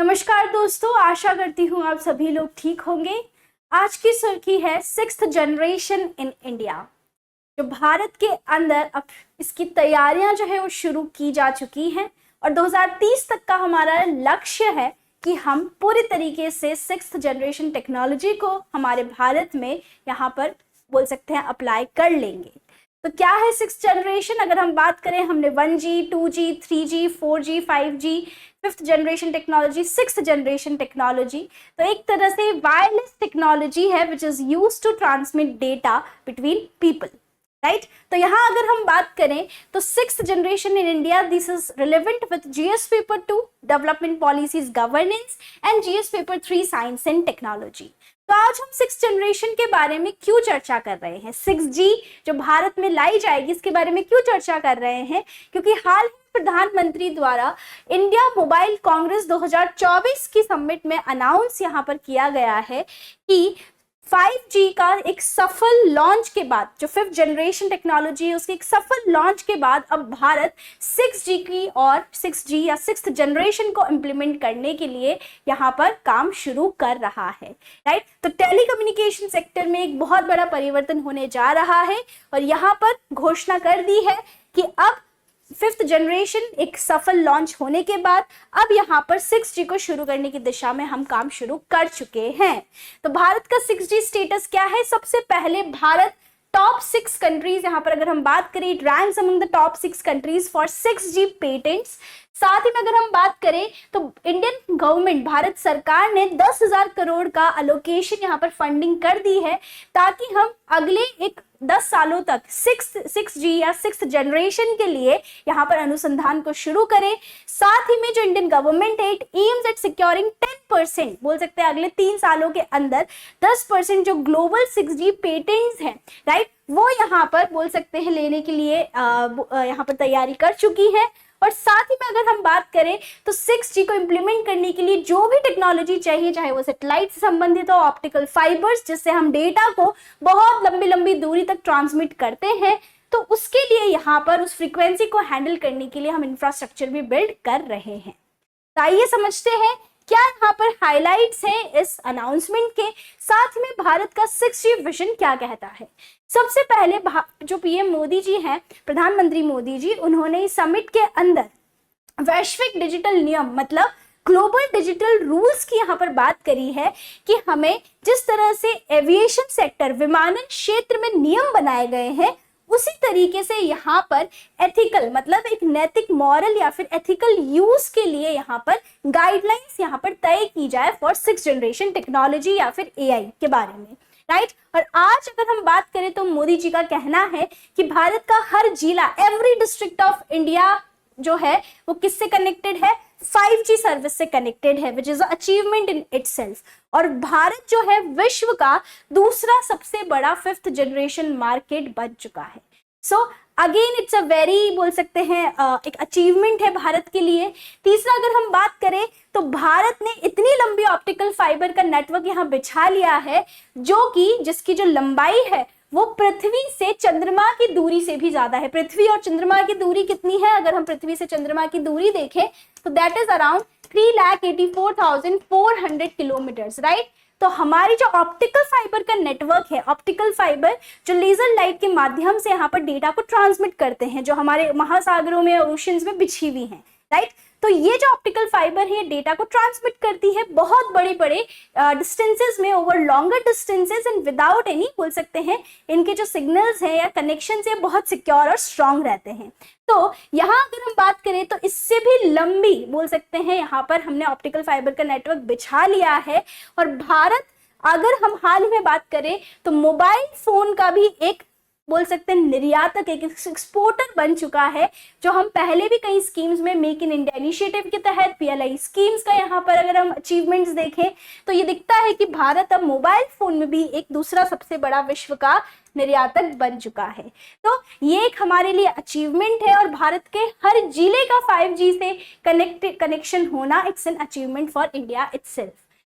नमस्कार दोस्तों, आशा करती हूँ आप सभी लोग ठीक होंगे। आज की सुर्खी है सिक्स्थ जनरेशन इन इंडिया। जो भारत के अंदर अब इसकी तैयारियां जो है वो शुरू की जा चुकी हैं और 2030 तक का हमारा लक्ष्य है कि हम पूरी तरीके से सिक्स्थ जनरेशन टेक्नोलॉजी को हमारे भारत में यहाँ पर बोल सकते हैं अप्लाई कर लेंगे। तो क्या है सिक्स्थ जनरेशन? अगर हम बात करें, हमने 1G, 2G, 3G, 4G, 5G, fifth generation technology, sixth generation technology. तो एक तरह से वायरलेस टेक्नोलॉजी है which is use to transmit data between people, right. तो यहाँ अगर हम बात करें तो sixth generation in India, this is relevant with GS paper 2 development policies governance and GS paper 3 science and technology. तो आज हम सिक्स जनरेशन के बारे में क्यों चर्चा कर रहे हैं, 6G जो भारत में लाई जाएगी इसके बारे में क्यों चर्चा कर रहे हैं? क्योंकि हाल ही प्रधानमंत्री द्वारा इंडिया मोबाइल कांग्रेस 2024 की समिट में अनाउंस यहाँ पर किया गया है कि 5G का एक सफल लॉन्च के बाद, जो फिफ्थ जनरेशन टेक्नोलॉजी है उसके एक सफल लॉन्च के बाद अब भारत 6G की और 6G या सिक्स्थ जनरेशन को इम्प्लीमेंट करने के लिए यहाँ पर काम शुरू कर रहा है, राइट। तो टेलीकम्युनिकेशन सेक्टर में एक बहुत बड़ा परिवर्तन होने जा रहा है और यहाँ पर घोषणा कर दी है कि अब फिफ्थ जनरेशन एक सफल लॉन्च होने के बाद अब यहाँ पर 6G को शुरू करने की दिशा में हम काम शुरू कर चुके हैं। तो भारत का 6G स्टेटस क्या है? सबसे पहले भारत टॉप 6 कंट्रीज, यहाँ पर अगर हम बात करें, it ranks among the top 6 countries for 6G patents. साथ ही में अगर हम बात करें तो इंडियन गवर्नमेंट, भारत सरकार ने 10,000 करोड़ का अलोकेशन यहाँ पर फंडिंग कर दी है ताकि हम अगले एक 10 सालों तक 6G या सिक्स्थ जनरेशन के लिए यहाँ पर अनुसंधान को शुरू करें। साथ ही में जो इंडियन गवर्नमेंट है, इट एम्स एट सिक्योरिंग 10%, बोल सकते हैं अगले 3 सालों के अंदर 10% जो ग्लोबल 6G पेटेंट्स हैं, राइट, वो यहाँ पर बोल सकते हैं लेने के लिए यहाँ पर तैयारी कर चुकी है। और साथ ही में अगर हम बात करें तो 6G को इम्प्लीमेंट करने के लिए जो भी टेक्नोलॉजी चाहिए, चाहे वो सैटेलाइट से संबंधित हो, ऑप्टिकल फाइबर्स जिससे हम डेटा को बहुत लंबी लंबी दूरी तक ट्रांसमिट करते हैं, तो उसके लिए यहाँ पर उस फ्रीक्वेंसी को हैंडल करने के लिए हम इंफ्रास्ट्रक्चर भी बिल्ड कर रहे हैं। तो आइए समझते हैं क्या यहाँ पर हाइलाइट्स हैं इस अनाउंसमेंट के, साथ में भारत का 6G विजन क्या कहता है। सबसे पहले जो पीएम मोदी जी हैं, प्रधानमंत्री मोदी जी, उन्होंने इस समिट के अंदर वैश्विक डिजिटल नियम मतलब ग्लोबल डिजिटल रूल्स की यहाँ पर बात करी है कि हमें जिस तरह से एविएशन सेक्टर, विमानन क्षेत्र में नियम बनाए गए हैं, उसी तरीके से यहाँ पर एथिकल मतलब एक नैतिक मॉरल या फिर एथिकल यूज के लिए यहाँ पर गाइडलाइंस यहाँ पर तय की जाए फॉर सिक्स जनरेशन टेक्नोलॉजी या फिर एआई के बारे में, राइट। और आज अगर हम बात करें तो मोदी जी का कहना है कि भारत का हर जिला, एवरी डिस्ट्रिक्ट ऑफ इंडिया जो है वो किससे कनेक्टेड है? 5G सर्विस से कनेक्टेड है, which is achievement in itself. और भारत जो है विश्व का दूसरा सबसे बड़ा फिफ्थ जनरेशन मार्केट बन चुका है। So again it's a very, बोल सकते हैं एक अचीवमेंट है भारत के लिए। तीसरा अगर हम बात करें तो भारत ने इतनी लंबी ऑप्टिकल फाइबर का नेटवर्क यहाँ बिछा लिया है जो कि जिसकी जो लंबाई है वो पृथ्वी से चंद्रमा की दूरी से भी ज्यादा है। पृथ्वी और चंद्रमा की दूरी कितनी है? अगर हम पृथ्वी से चंद्रमा की दूरी देखें तो that is around 3,84,400 kilometres, right. तो हमारी जो ऑप्टिकल फाइबर का नेटवर्क है, ऑप्टिकल फाइबर जो लेजर लाइट के माध्यम से यहाँ पर डेटा को ट्रांसमिट करते हैं, जो हमारे महासागरों में, ओशंस में बिछी हुई हैं, राइट। तो ये जो ऑप्टिकल फाइबर है डेटा को ट्रांसमिट करती है बहुत बड़े बड़े डिस्टेंसेस में, over longer distances and without any, बोल सकते हैं इनके जो सिग्नल्स हैं या कनेक्शन है बहुत सिक्योर और स्ट्रांग रहते हैं। तो यहाँ अगर हम बात करें तो इससे भी लंबी, बोल सकते हैं यहाँ पर हमने ऑप्टिकल फाइबर का नेटवर्क बिछा लिया है। और भारत, अगर हम हाल ही में बात करें तो मोबाइल फोन का भी एक, बोल सकते हैं निर्यातक, एक एक्सपोर्टर बन चुका है, जो हम पहले भी कई स्कीम्स में मेक इन इंडिया इनिशिएटिव के तहत, पीएलआई स्कीम्स का यहाँ पर अगर हम अचीवमेंट्स देखें तो ये दिखता है कि भारत अब मोबाइल फोन में भी एक दूसरा सबसे बड़ा विश्व का निर्यातक बन चुका है। तो ये एक हमारे लिए अचीवमेंट है और भारत के हर जिले का 5G से कनेक्शन होना it's an achievement for India itself.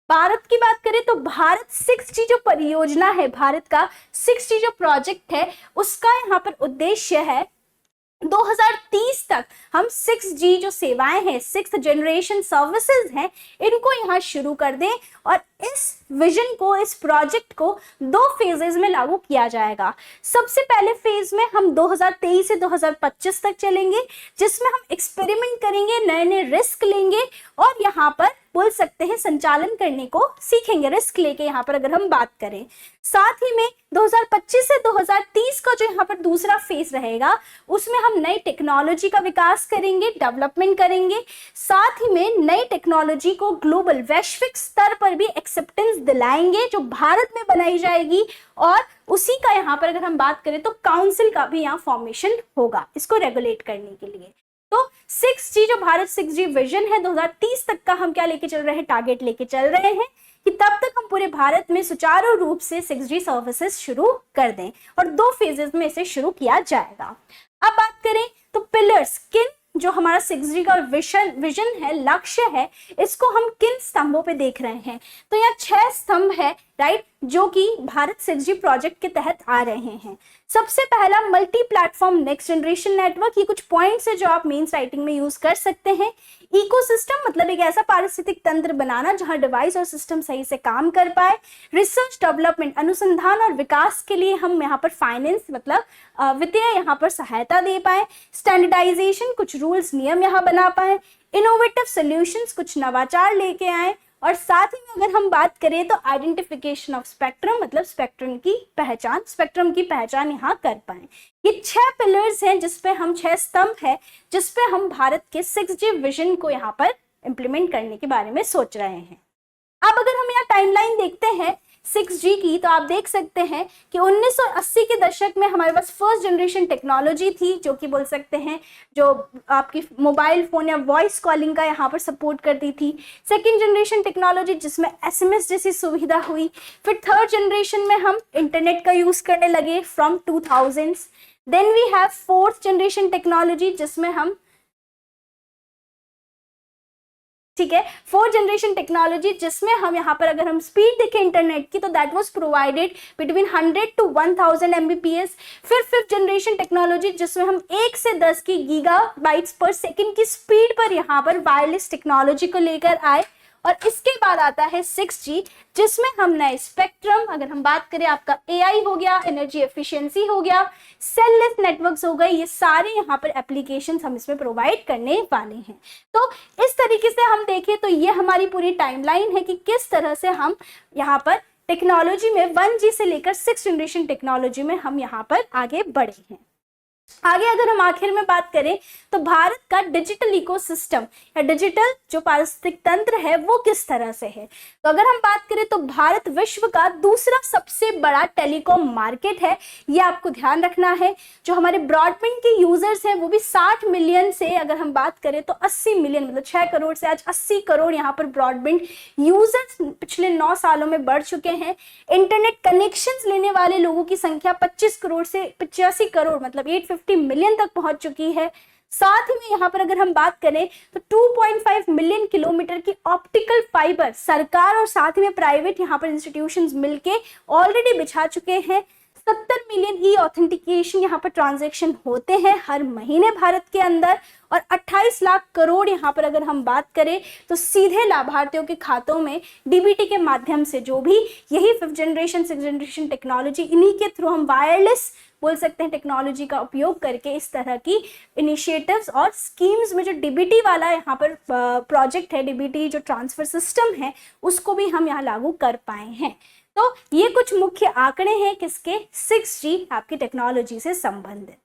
Bharat की बात करें तो भारत 6G जो परियोजना है, भारत का 6G जो प्रोजेक्ट है, उसका यहाँ पर उद्देश्य है 2030 तक हम 6G जो सेवाएं हैं, 6th जनरेशन सर्विसेज हैं, इनको यहाँ शुरू कर दें और इस विजन को, इस प्रोजेक्ट को 2 फेजेस में लागू किया जाएगा। सबसे पहले फेज में हम 2023 से 2025 तक चलेंगे, जिसमें हम एक्सपेरिमेंट करेंगे, नए नए रिस्क लेंगे और यहाँ पर बोल सकते हैं संचालन करने को सीखेंगे, रिस्क लेके यहाँ पर अगर हम बात करें। साथ ही में 2025 से 2030 का जो यहाँ पर दूसरा फेज रहेगा, उसमें हम नई टेक्नोलॉजी का विकास करेंगे, डेवलपमेंट करेंगे, साथ ही में नई टेक्नोलॉजी को ग्लोबल वैश्विक स्तर पर भी एक्सेप्टेंस दिलाएंगे जो भारत में बनाई जाएगी, और उसी का यहाँ पर अगर हम बात करें तो काउंसिल का भी यहाँ फॉर्मेशन होगा इसको रेगुलेट करने के लिए। तो 6G जो भारत 6G विजन है 2030 तक का, हम क्या लेके चल रहे हैं, टारगेट लेके चल रहे हैं कि तब तक हम पूरे भारत में सुचारू रूप से 6G सर्विसेज शुरू कर दें, और 2 फेजेस में इसे शुरू किया जाएगा। अब बात करें तो पिलर्स, किन जो हमारा 6G का विजन है, लक्ष्य है, इसको हम किन स्तंभों पे देख रहे हैं, तो यहाँ 6 स्तंभ है, राइट, जो कि भारत 6G प्रोजेक्ट के तहत आ रहे हैं। सबसे पहला multi platform next generation network, ये कुछ पॉइंट्स है जो आप मेंस राइटिंग में यूज कर सकते हैं। इकोसिस्टम मतलब एक ऐसा पारिस्थितिक तंत्र बनाना जहां डिवाइस और सिस्टम सही से काम कर पाए। रिसर्च डेवलपमेंट, अनुसंधान और विकास के लिए हम यहाँ पर फाइनेंस मतलब वित्तीय यहाँ पर सहायता दे पाए। स्टैंडर्डाइजेशन, कुछ रूल्स नियम यहाँ बना पाए। इनोवेटिव सॉल्यूशंस, कुछ नवाचार लेके आए। और साथ ही में अगर हम बात करें तो आइडेंटिफिकेशन ऑफ स्पेक्ट्रम मतलब स्पेक्ट्रम की पहचान यहाँ कर पाए। ये 6 पिलर्स हैं जिसपे हम 6 स्तंभ है जिसपे हम भारत के 6G विजन को यहाँ पर इंप्लीमेंट करने के बारे में सोच रहे हैं। अब अगर हम यहाँ टाइमलाइन देखते हैं 6G की, तो आप देख सकते हैं कि 1980 के दशक में हमारे पास फर्स्ट जनरेशन टेक्नोलॉजी थी, जो कि बोल सकते हैं जो आपकी मोबाइल फोन या वॉइस कॉलिंग का यहाँ पर सपोर्ट करती थी। सेकंड जनरेशन टेक्नोलॉजी जिसमें SMS जैसी सुविधा हुई। फिर थर्ड जनरेशन में हम इंटरनेट का यूज करने लगे from 2000s। Then we have fourth generation technology जिसमें हम, ठीक है, 4th जनरेशन टेक्नोलॉजी जिसमें हम यहाँ पर अगर हम स्पीड देखें इंटरनेट की तो that was provided between 100 to 1000 Mbps। फिर 5th जनरेशन टेक्नोलॉजी जिसमें हम 1 से 10 की गीगाबाइट्स पर सेकंड की स्पीड पर यहाँ पर वायरलेस टेक्नोलॉजी को लेकर आए। और इसके बाद आता है 6G जिसमें हम नए स्पेक्ट्रम, अगर हम बात करें आपका AI हो गया, एनर्जी एफिशिएंसी हो गया, सेललेस नेटवर्क्स हो गए, ये सारे यहाँ पर एप्लीकेशंस हम इसमें प्रोवाइड करने वाले हैं। तो इस तरीके से हम देखें तो ये हमारी पूरी टाइमलाइन है कि किस तरह से हम यहाँ पर टेक्नोलॉजी में 1G से लेकर 6th जनरेशन टेक्नोलॉजी में हम यहाँ पर आगे बढ़े हैं। आगे अगर हम आखिर में बात करें तो भारत का डिजिटल इकोसिस्टम या डिजिटल जो पारिस्थितिक तंत्र है वो किस तरह से है, तो अगर हम बात करें तो भारत विश्व का दूसरा सबसे बड़ा टेलीकॉम मार्केट है। ये आपको ध्यान रखना है। जो हमारे ब्रॉडबैंड के यूजर्स हैं वो भी 60 मिलियन से अगर हम बात करें तो 80 मिलियन मतलब 6 करोड़ से आज 80 करोड़ यहाँ पर ब्रॉडबैंड यूजर्स पिछले 9 सालों में बढ़ चुके हैं। इंटरनेट कनेक्शंस लेने वाले लोगों की संख्या 25 करोड़ से 85 करोड़ मतलब 850 मिलियन तक पहुंच चुकी है। साथ ही में यहाँ पर अगर हम बात करें तो 2.5 मिलियन किलोमीटर की ऑप्टिकल फाइबर सरकार और साथ ही में प्राइवेट यहाँ पर इंस्टीट्यूशंस मिलके ऑलरेडी बिछा चुके हैं। 70 मिलियन ई ऑथेंटिकेशन यहाँ पर ट्रांजैक्शन होते हैं हर महीने भारत के अंदर, और 28 लाख करोड़ यहाँ पर अगर हम बात करें तो सीधे लाभार्थियों के खातों में डीबीटी के माध्यम से, जो भी यही 5th generation 6th generation technology, इन्हीं के थ्रू हम वायरलेस बोल सकते हैं टेक्नोलॉजी का उपयोग करके इस तरह की इनिशिएटिव्स और स्कीम्स में जो डीबीटी वाला यहाँ पर प्रोजेक्ट है, डीबीटी जो ट्रांसफर सिस्टम है, उसको भी हम यहाँ लागू कर पाए हैं। तो ये कुछ मुख्य आंकड़े हैं किसके, 6G आपकी टेक्नोलॉजी से संबंधित।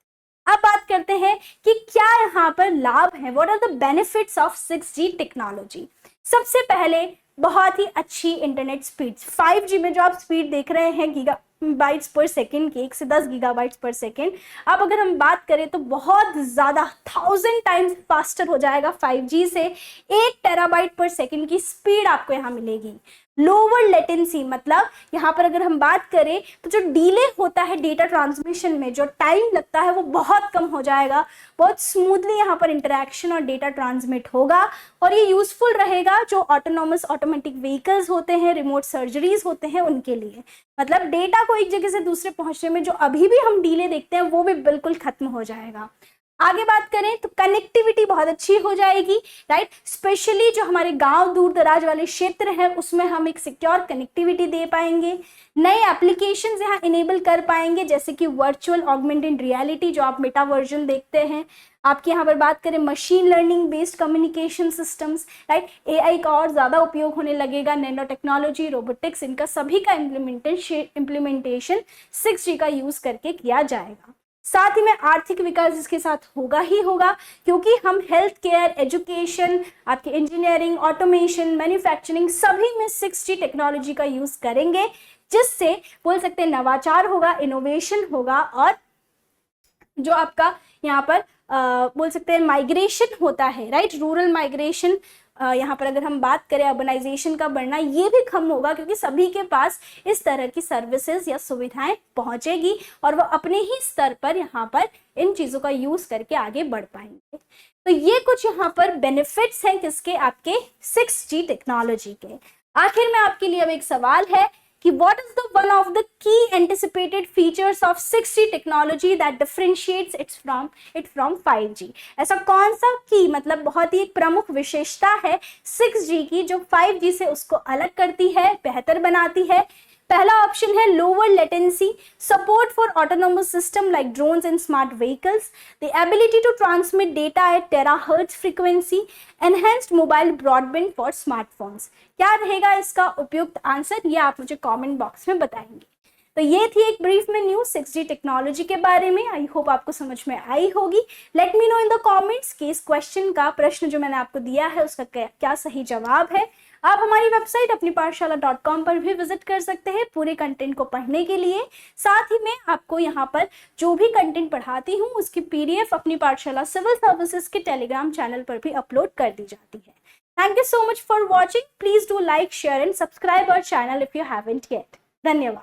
अब बात करते हैं कि क्या यहाँ पर लाभ है, what are the benefits of 6G technology. सबसे पहले बहुत ही अच्छी इंटरनेट स्पीड, 5G में जो आप स्पीड देख रहे हैं गीगाबाइट्स पर सेकेंड की, 1 से 10 गीगाबाइट्स पर सेकेंड। अब अगर हम बात करें तो बहुत ज़्यादा 1000 टाइम्स फास्टर हो जाएगा 5G से। 1 टेराबाइट पर सेकेंड की स्पीड आपको यहाँ मिलेगी। लोअर लेटेंसी मतलब यहाँ पर अगर हम बात करें तो जो डिले होता है डेटा ट्रांसमिशन में, जो टाइम लगता है वो बहुत कम हो जाएगा। बहुत स्मूथली यहाँ पर इंटरेक्शन और डेटा ट्रांसमिट होगा, और ये यूजफुल रहेगा जो ऑटोनॉमस ऑटोमेटिक व्हीकल्स होते हैं, रिमोट सर्जरीज होते हैं उनके लिए। मतलब डेटा को एक जगह से दूसरे पहुंचने में जो अभी भी हम डिले देखते हैं वो भी बिल्कुल खत्म हो जाएगा। आगे बात करें तो कनेक्टिविटी बहुत अच्छी हो जाएगी, राइट। स्पेशली जो हमारे गांव दूर दराज वाले क्षेत्र हैं उसमें हम एक सिक्योर कनेक्टिविटी दे पाएंगे। नए एप्लीकेशंस यहाँ इनेबल कर पाएंगे, जैसे कि वर्चुअल ऑगमेंटेड रियलिटी जो आप मेटा वर्जन देखते हैं। आपके यहाँ पर बात करें machine learning based communication systems, right. AI का और ज़्यादा उपयोग होने लगेगा, नैनो टेक्नोलॉजी, रोबोटिक्स, इनका सभी का इम्प्लीमेंटेशन 6G का यूज़ करके किया जाएगा। साथ ही में आर्थिक विकास इसके साथ होगा ही होगा, क्योंकि हम हेल्थ केयर, एजुकेशन, आपके इंजीनियरिंग, ऑटोमेशन, मैन्युफैक्चरिंग सभी में 6G टेक्नोलॉजी का यूज़ करेंगे, जिससे बोल सकते हैं नवाचार होगा, इनोवेशन होगा, और जो आपका यहाँ पर बोल सकते हैं माइग्रेशन होता है, राइट, रूरल माइग्रेशन, यहाँ पर अगर हम बात करें अर्बनाइजेशन का बढ़ना, ये भी कम होगा, क्योंकि सभी के पास इस तरह की सर्विसेज या सुविधाएं पहुंचेगी और वो अपने ही स्तर पर यहाँ पर इन चीज़ों का यूज़ करके आगे बढ़ पाएंगे। तो ये कुछ यहाँ पर बेनिफिट्स हैं किसके, आपके 6G टेक्नोलॉजी के। आखिर में आपके लिए अब एक सवाल है कि what is the one of the key anticipated features of 6G technology that differentiates it from 5G? ऐसा कौन सा की मतलब बहुत ही एक प्रमुख विशेषता है 6G की जो 5G से उसको अलग करती है, बेहतर बनाती है? पहला ऑप्शन है lower latency, support for autonomous system like drones and smart vehicles, the ability to transmit data at terahertz frequency, enhanced mobile broadband for smartphones. क्या रहेगा इसका उपयुक्त आंसर, ये आप मुझे कमेंट बॉक्स में बताएंगे। तो ये थी एक ब्रीफ में न्यूज 6G टेक्नोलॉजी के बारे में। आई होप आपको समझ में आई होगी। Let me know in the comments कि इस क्वेश्चन का, प्रश्न जो मैंने आपको दिया है उसका क्या सही जवाब है। आप हमारी वेबसाइट अपनी पाठशाला.com पर भी विजिट कर सकते हैं पूरे कंटेंट को पढ़ने के लिए। साथ ही मैं आपको यहाँ पर जो भी कंटेंट पढ़ाती हूँ उसकी PDF Apni Pathshala civil services के टेलीग्राम चैनल पर भी अपलोड कर दी जाती है। Thank you so much for watching. Please do like, share and subscribe our channel if you haven't yet. धन्यवाद।